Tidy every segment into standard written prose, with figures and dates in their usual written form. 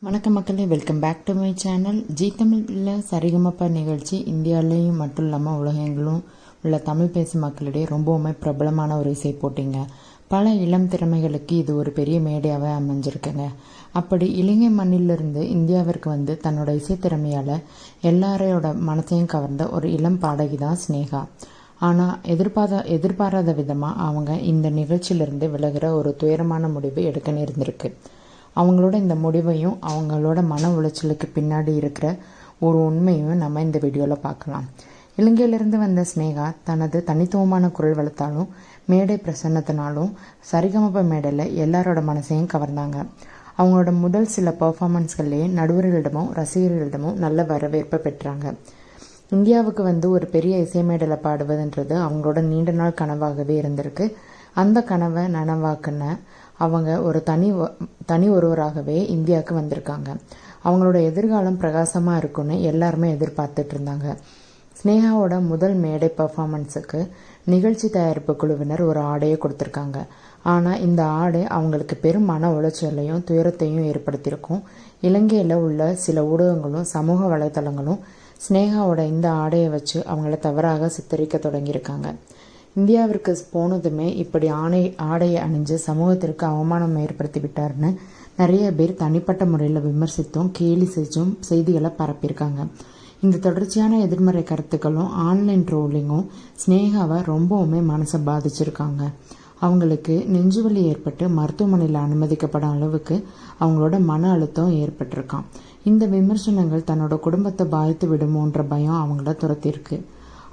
வணக்கம் மக்களே, welcome back to my channel. Zee தமிழில் சரிகமப்ப நிகழ்ச்சி இந்தியாவிலையும் மட்டும் இல்லாமல் உலகெங்கிலும் உள்ள தமிழ் பேசும் மக்களிடையே ரொம்பவுமே பிரபலமான ஒரு இசை போட்டிங்க. பல இளம் திறமைகளுக்கு இது ஒரு பெரிய மேடையாகவே அமைஞ்சிருக்குங்க. அப்படி இலங்கை மண்ணிலிருந்து இந்தியாவிற்கு வந்து தன்னோட இசை திறமையால் எல்லாரையோட மனசையும் கவர்ந்த ஒரு இளம் பாடகி தான் ஸ்னேகா. ஆனால் எதிர்பாராத விதமாக அவங்க இந்த நிகழ்ச்சியிலிருந்து விலகிற ஒரு துயரமான முடிவு எடுக்க நேர்ந்திருக்கு. அவங்களோட இந்த முடிவையும் அவங்களோட மன உளைச்சலுக்கு பின்னாடி இருக்கிற ஒரு உண்மையும் நம்ம இந்த வீடியோவில் பார்க்கலாம். இலங்கையிலிருந்து வந்த ஸ்னேகா தனது தனித்துவமான குரல் வளர்த்தாலும் மேடை பிரசன்னத்தினாலும் சரிகமப மேடையில் எல்லாரோட மனசையும் கவர்ந்தாங்க. அவங்களோட முதல் சில பர்ஃபார்மன்ஸ்கள்லேயே நடுவர்களிடமும் ரசிகர்களிடமும் நல்ல வரவேற்பை பெற்றாங்க. இந்தியாவுக்கு வந்து ஒரு பெரிய இசை மேடையில் பாடுவதுன்றது அவங்களோட நீண்ட நாள் கனவாகவே இருந்திருக்கு. அந்த கனவை நனவாக்குன அவங்க ஒரு தனி ஒருவராகவே இந்தியாவுக்கு வந்திருக்காங்க. அவங்களோட எதிர்காலம் பிரகாசமாக இருக்குன்னு எல்லாருமே எதிர்பார்த்துட்டு இருந்தாங்க. ஸ்னேகாவோட முதல் மேடை பர்ஃபார்மன்ஸுக்கு நிகழ்ச்சி தயாரிப்பு குழுவினர் ஒரு ஆடையை கொடுத்துருக்காங்க. ஆனால் இந்த ஆடை அவங்களுக்கு பெரும் மன உளைச்சலையும் துயரத்தையும் ஏற்படுத்தியிருக்கும். இலங்கையில் உள்ள சில ஊடகங்களும் சமூக வலைதளங்களும் ஸ்னேகாவோட இந்த ஆடையை வச்சு அவங்கள தவறாக சித்தரிக்க தொடங்கியிருக்காங்க. இந்தியாவிற்கு போனதுமே இப்படி ஆடையை அணிஞ்சு சமூகத்திற்கு அவமானம் ஏற்படுத்தி விட்டார்னு நிறைய பேர் தனிப்பட்ட முறையில் விமர்சித்தும் கேலி செஞ்சும் செய்திகளை பரப்பியிருக்காங்க. இந்த தொடர்ச்சியான எதிர்மறை கருத்துக்களும் ஆன்லைன் ட்ரோலிங்கும் ஸ்னேகாவை ரொம்பவுமே மனசை பாதிச்சிருக்காங்க. அவங்களுக்கு நெஞ்சுவலி ஏற்பட்டு மருத்துவமனையில் அனுமதிக்கப்படும் அளவுக்கு அவங்களோட மன அழுத்தம் ஏற்பட்டிருக்கான். இந்த விமர்சனங்கள் தன்னோட குடும்பத்தை பாதித்து விடுமோன்ற பயம் அவங்கள துரத்திருக்கு.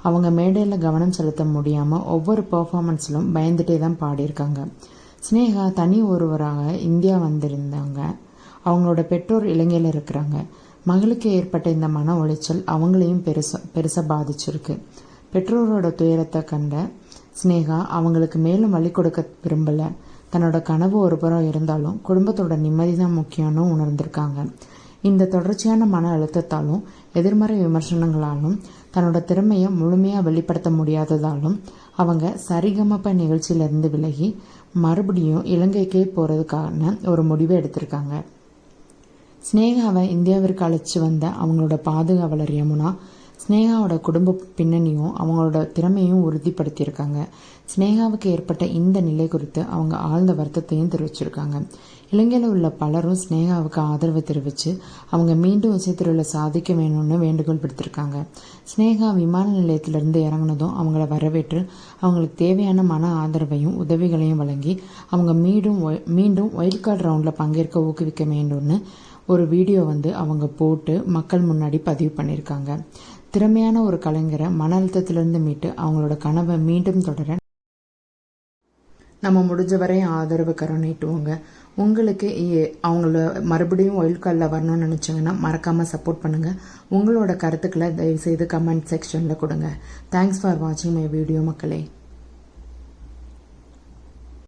அவங்க மேடையில் கவனம் செலுத்த முடியாமல் ஒவ்வொரு பர்ஃபார்மன்ஸிலும் பயந்துட்டே தான் பாடியிருக்காங்க. ஸ்னேகா தனி ஒருவராக இந்தியா வந்திருந்தாங்க. அவங்களோட பெற்றோர் இலங்கையில் இருக்கிறாங்க. மகளுக்கு ஏற்பட்ட இந்த மன உளைச்சல் அவங்களையும் பெருசாக பாதிச்சிருக்கு. பெற்றோரோட துயரத்தை கண்ட ஸ்னேகா அவங்களுக்கு மேலும் வழி கொடுக்க விரும்பலை. தன்னோட கனவு ஒரு புறம் இருந்தாலும் குடும்பத்தோட நிம்மதி தான் முக்கியம்னு உணர்ந்திருக்காங்க. இந்த தொடர்ச்சியான மன அழுத்தத்தாலும் எதிர்மறை விமர்சனங்களாலும் தன்னோட திறமையை முழுமையாக வெளிப்படுத்த முடியாததாலும் அவங்க சரிகமப்ப நிகழ்ச்சியிலிருந்து விலகி மறுபடியும் இலங்கைக்கே போகிறதுக்கான ஒரு முடிவை எடுத்திருக்காங்க. ஸ்னேகாவை இந்தியாவிற்கு அழைச்சி வந்த அவங்களோட பாதுகாவலர் யமுனா ஸ்னேகாவோட குடும்ப பின்னணியும் அவங்களோட திறமையும் உறுதிப்படுத்தியிருக்காங்க. ஸ்னேகாவுக்கு ஏற்பட்ட இந்த நிலை குறித்து அவங்க ஆழ்ந்த வருத்தத்தையும் தெரிவிச்சிருக்காங்க. இலங்கையில் உள்ள பலரும் ஸ்னேகாவுக்கு ஆதரவு தெரிவித்து அவங்க மீண்டும் இசைத்துறையில் சாதிக்க வேணும்னு வேண்டுகோள் விடுத்திருக்காங்க. ஸ்னேகா விமான நிலையத்திலிருந்து இறங்கினதும் அவங்கள வரவேற்று அவங்களுக்கு தேவையான மன ஆதரவையும் உதவிகளையும் வழங்கி அவங்க மீண்டும் வைல்ட் கார்டு ரவுண்டில் பங்கேற்க ஊக்குவிக்க வேண்டும்னு ஒரு வீடியோ வந்து அவங்க போட்டு மக்கள் முன்னாடி பதிவு பண்ணியிருக்காங்க. திறமையான ஒரு கலைஞரை மன அழுத்தத்திலிருந்து மீட்டு அவங்களோட கனவை மீண்டும் தொடர நம்ம முடிஞ்ச வரை ஆதரவு கரம் நீட்டுவோங்க. உங்களுக்கு அவங்கள மறுபடியும் வைல்ட் கார்டில் வரணும்னு நினச்சிங்கன்னா மறக்காமல் சப்போர்ட் பண்ணுங்கள். உங்களோட கருத்துக்களை தயவுசெய்து கமெண்ட் செக்ஷனில் கொடுங்க. தேங்க்ஸ் ஃபார் வாட்சிங் மை வீடியோ மக்களே.